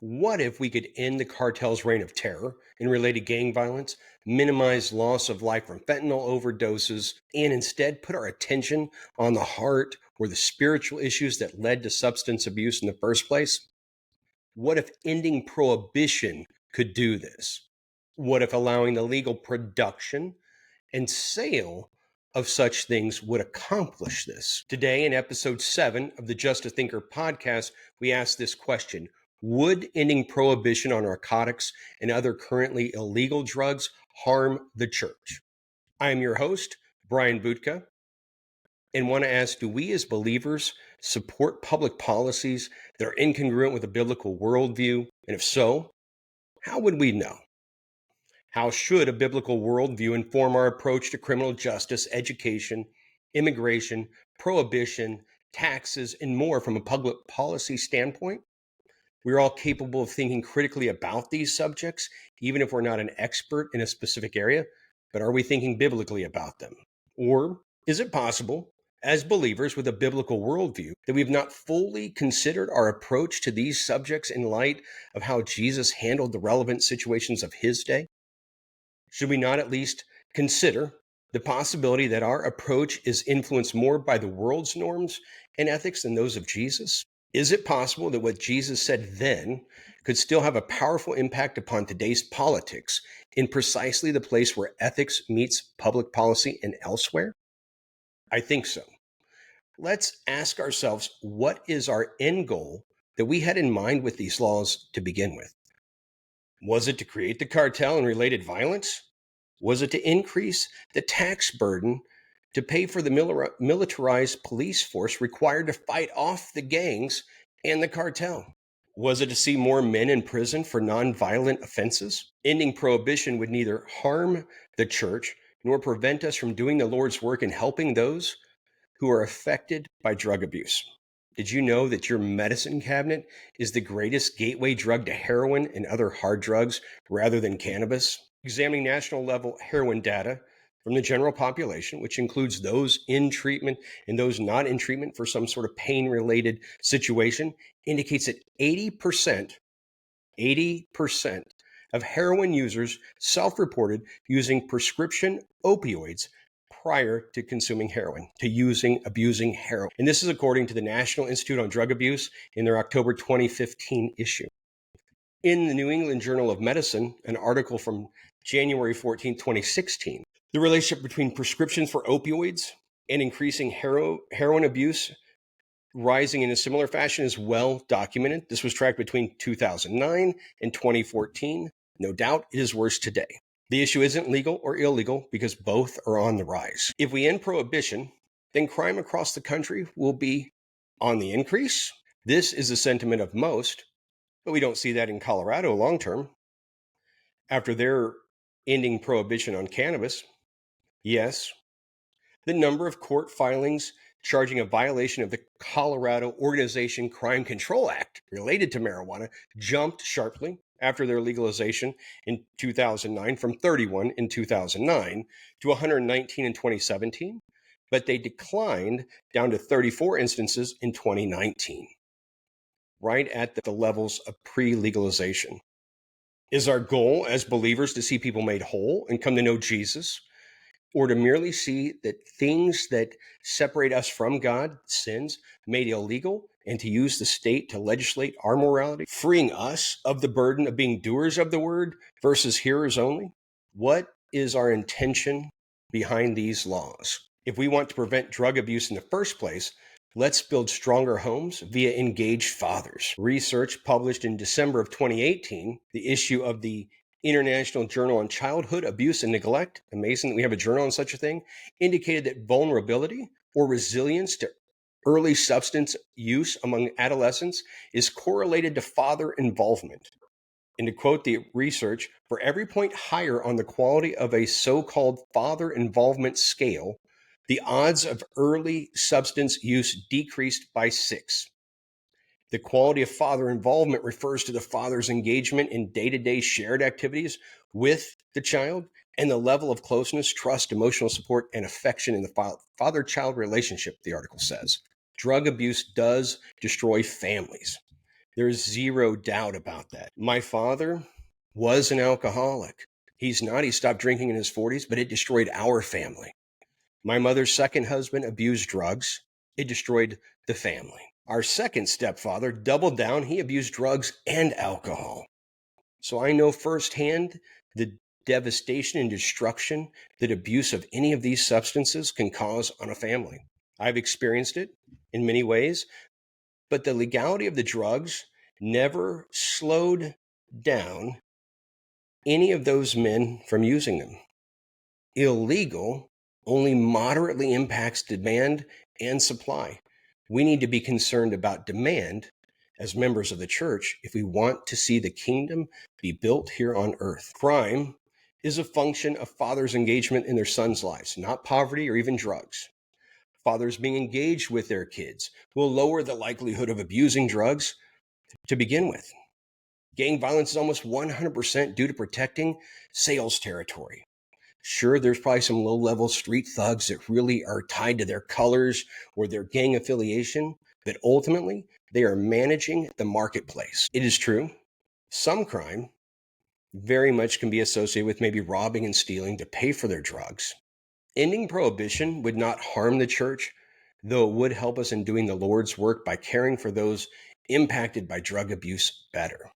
What if we could end the cartel's reign of terror and related gang violence, minimize loss of life from fentanyl overdoses, and instead put our attention on the heart or the spiritual issues that led to substance abuse in the first place? What if ending prohibition could do this? What if allowing the legal production and sale of such things would accomplish this? Today, in episode 7 of the Just a Thinker podcast, we ask this question: would ending prohibition on narcotics and other currently illegal drugs harm the church? I am your host, Brian Budka, and want to ask, do we as believers support public policies that are incongruent with a biblical worldview? And if so, how would we know? How should a biblical worldview inform our approach to criminal justice, education, immigration, prohibition, taxes, and more from a public policy standpoint? We're all capable of thinking critically about these subjects, even if we're not an expert in a specific area. But are we thinking biblically about them? Or is it possible, as believers with a biblical worldview, that we've not fully considered our approach to these subjects in light of how Jesus handled the relevant situations of his day? Should we not at least consider the possibility that our approach is influenced more by the world's norms and ethics than those of Jesus? Is it possible that what Jesus said then could still have a powerful impact upon today's politics in precisely the place where ethics meets public policy and elsewhere? I think so. Let's ask ourselves, what is our end goal that we had in mind with these laws to begin with? Was it to create the cartel and related violence? Was it to increase the tax burden to pay for the militarized police force required to fight off the gangs and the cartel? Was it to see more men in prison for nonviolent offenses? Ending prohibition would neither harm the church nor prevent us from doing the Lord's work in helping those who are affected by drug abuse. Did you know that your medicine cabinet is the greatest gateway drug to heroin and other hard drugs rather than cannabis? Examining national level heroin data from the general population, which includes those in treatment and those not in treatment for some sort of pain-related situation, indicates that 80% of heroin users self-reported using prescription opioids prior to consuming heroin, abusing heroin. And this is according to the National Institute on Drug Abuse in their October 2015 issue. In the New England Journal of Medicine, an article from January 14, 2016, the relationship between prescriptions for opioids and increasing heroin abuse rising in a similar fashion is well documented. This was tracked between 2009 and 2014. No doubt it is worse today. The issue isn't legal or illegal because both are on the rise. If we end prohibition, then crime across the country will be on the increase. This is the sentiment of most, but we don't see that in Colorado long term. After their ending prohibition on cannabis, yes, the number of court filings charging a violation of the Colorado Organization Crime Control Act related to marijuana jumped sharply after their legalization in 2009 from 31 in 2009 to 119 in 2017, but they declined down to 34 instances in 2019, right at the levels of pre-legalization. Is our goal as believers to see people made whole and come to know Jesus, or to merely see that things that separate us from God, sins, made illegal, and to use the state to legislate our morality, freeing us of the burden of being doers of the word versus hearers only? What is our intention behind these laws? If we want to prevent drug abuse in the first place, let's build stronger homes via engaged fathers. Research published in December of 2018, the issue of the International Journal on Childhood Abuse and Neglect, amazing that we have a journal on such a thing, indicated that vulnerability or resilience to early substance use among adolescents is correlated to father involvement. And to quote the research, for every point higher on the quality of a so-called father involvement scale, the odds of early substance use decreased by 6. The quality of father involvement refers to the father's engagement in day-to-day shared activities with the child and the level of closeness, trust, emotional support, and affection in the father-child relationship, the article says. Drug abuse does destroy families. There's zero doubt about that. My father was an alcoholic. He's not. He stopped drinking in his 40s, but it destroyed our family. My mother's second husband abused drugs. It destroyed the family. Our second stepfather doubled down. He abused drugs and alcohol. So I know firsthand the devastation and destruction that abuse of any of these substances can cause on a family. I've experienced it in many ways, but the legality of the drugs never slowed down any of those men from using them. Illegal only moderately impacts demand and supply. We need to be concerned about demand as members of the church if we want to see the kingdom be built here on earth. Crime is a function of fathers' engagement in their sons' lives, not poverty or even drugs. Fathers being engaged with their kids will lower the likelihood of abusing drugs to begin with. Gang violence is almost 100% due to protecting sales territory. Sure, there's probably some low-level street thugs that really are tied to their colors or their gang affiliation, but ultimately, they are managing the marketplace. It is true, some crime very much can be associated with maybe robbing and stealing to pay for their drugs. Ending prohibition would not harm the church, though it would help us in doing the Lord's work by caring for those impacted by drug abuse better.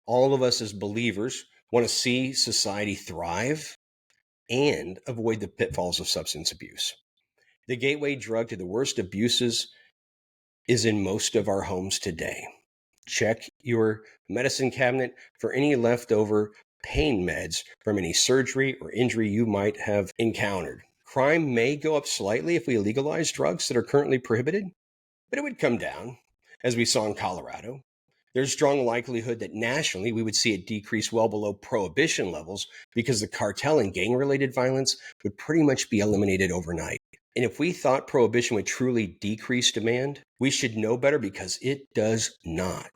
All of us as believers want to see society thrive and avoid the pitfalls of substance abuse. The gateway drug to the worst abuses is in most of our homes today. Check your medicine cabinet for any leftover pain meds from any surgery or injury you might have encountered. Crime may go up slightly if we legalize drugs that are currently prohibited, but it would come down, as we saw in Colorado. There's strong likelihood that nationally we would see it decrease well below prohibition levels because the cartel and gang-related violence would pretty much be eliminated overnight. And if we thought prohibition would truly decrease demand, we should know better because it does not.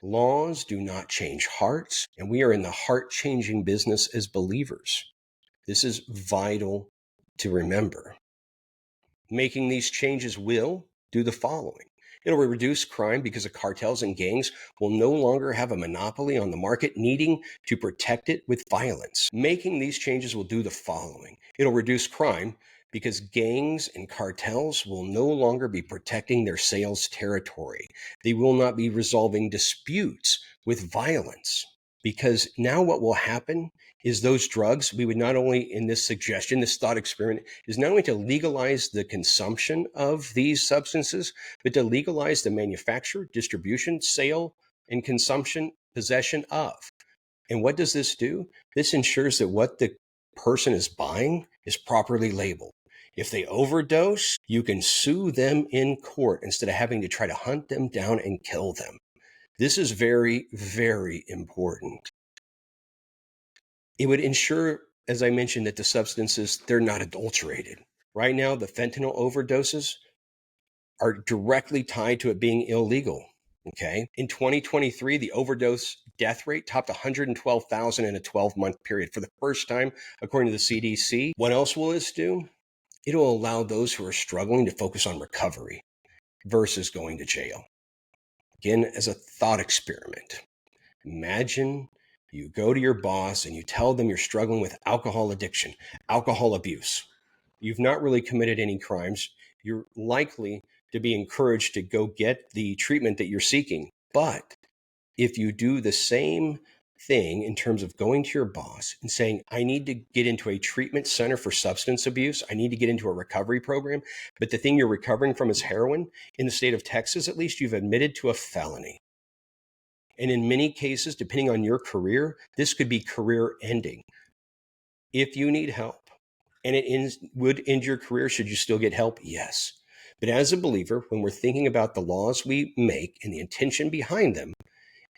Laws do not change hearts, and we are in the heart-changing business as believers. This is vital to remember. Making these changes will do the following. It'll reduce crime because the cartels and gangs will no longer have a monopoly on the market, needing to protect it with violence. Making these changes will do the following. It'll reduce crime because gangs and cartels will no longer be protecting their sales territory. They will not be resolving disputes with violence. Because now what will happen is those drugs, we would not only, in this suggestion, this thought experiment, is not only to legalize the consumption of these substances, but to legalize the manufacture, distribution, sale, and consumption, possession of. And what does this do? This ensures that what the person is buying is properly labeled. If they overdose, you can sue them in court instead of having to try to hunt them down and kill them. This is very, very important. It would ensure, as I mentioned, that the substances, they're not adulterated. Right now, the fentanyl overdoses are directly tied to it being illegal. Okay. In 2023, the overdose death rate topped 112,000 in a 12-month period for the first time, according to the CDC. What else will this do? It'll allow those who are struggling to focus on recovery versus going to jail. Again, as a thought experiment, imagine you go to your boss and you tell them you're struggling with alcohol addiction, alcohol abuse. You've not really committed any crimes. You're likely to be encouraged to go get the treatment that you're seeking. But if you do the same thing in terms of going to your boss and saying, I need to get into a treatment center for substance abuse, I need to get into a recovery program, but the thing you're recovering from is heroin, in the state of Texas, at least, you've admitted to a felony. And in many cases, depending on your career, this could be career ending. If you need help and it would end your career, should you still get help? Yes. But as a believer, when we're thinking about the laws we make and the intention behind them,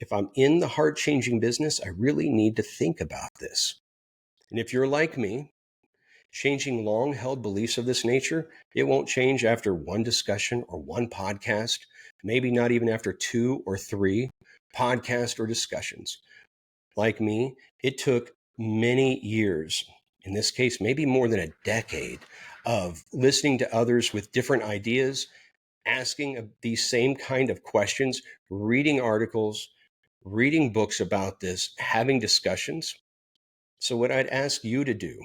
if I'm in the heart-changing business, I really need to think about this. And if you're like me, changing long-held beliefs of this nature, it won't change after one discussion or one podcast, maybe not even after 2 or 3 podcasts or discussions. Like me, it took many years, in this case, maybe more than a decade, of listening to others with different ideas, asking these same kind of questions, reading articles, reading books about this, having discussions. So what I'd ask you to do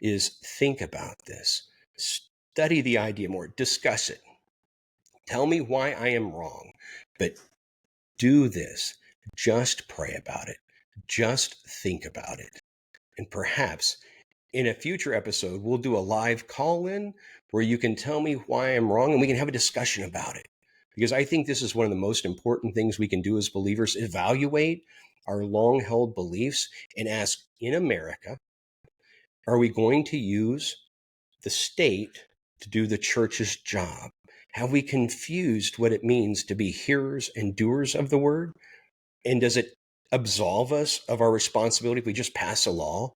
is think about this, study the idea more, discuss it. Tell me why I am wrong, but do this. Just pray about it. Just think about it. And perhaps in a future episode, we'll do a live call in where you can tell me why I'm wrong and we can have a discussion about it. Because I think this is one of the most important things we can do as believers, evaluate our long held beliefs and ask, in America, are we going to use the state to do the church's job? Have we confused what it means to be hearers and doers of the word? And does it absolve us of our responsibility if we just pass a law?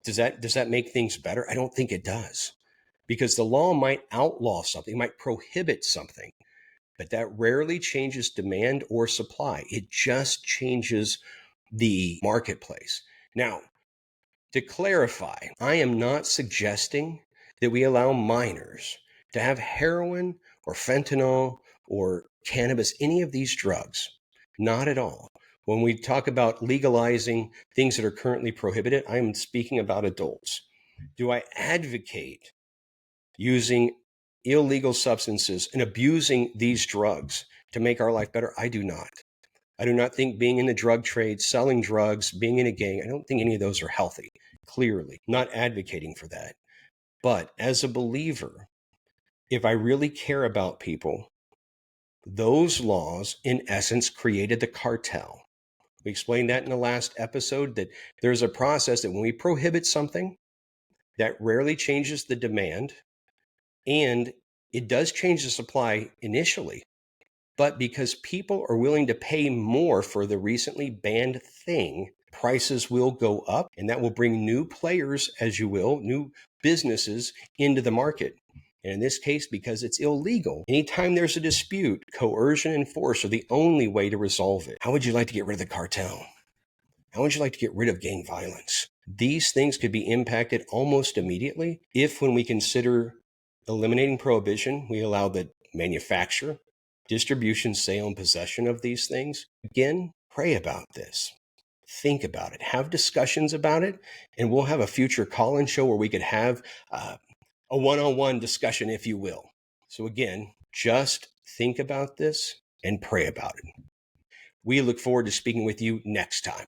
Does that make things better? I don't think it does. Because the law might outlaw something, might prohibit something, but that rarely changes demand or supply. It just changes the marketplace. Now, to clarify, I am not suggesting that we allow minors to have heroin or fentanyl or cannabis, any of these drugs. Not at all. When we talk about legalizing things that are currently prohibited, I am speaking about adults. Do I advocate using illegal substances and abusing these drugs to make our life better? I do not. I do not think being in the drug trade, selling drugs, being in a gang, I don't think any of those are healthy. Clearly, not advocating for that. But as a believer, if I really care about people, those laws, in essence, created the cartel. We explained that in the last episode, that there's a process that when we prohibit something, that rarely changes the demand, and it does change the supply initially. But because people are willing to pay more for the recently banned thing, prices will go up, and that will bring new players, as you will, new businesses into the market. And in this case, because it's illegal, anytime there's a dispute, coercion and force are the only way to resolve it. How would you like to get rid of the cartel? How would you like to get rid of gang violence? These things could be impacted almost immediately if, when we consider eliminating prohibition, we allow the manufacture, distribution, sale, and possession of these things. Again, pray about this. Think about it. Have discussions about it. And we'll have a future call-in show where we could have a one-on-one discussion, if you will. So again, just think about this and pray about it. We look forward to speaking with you next time.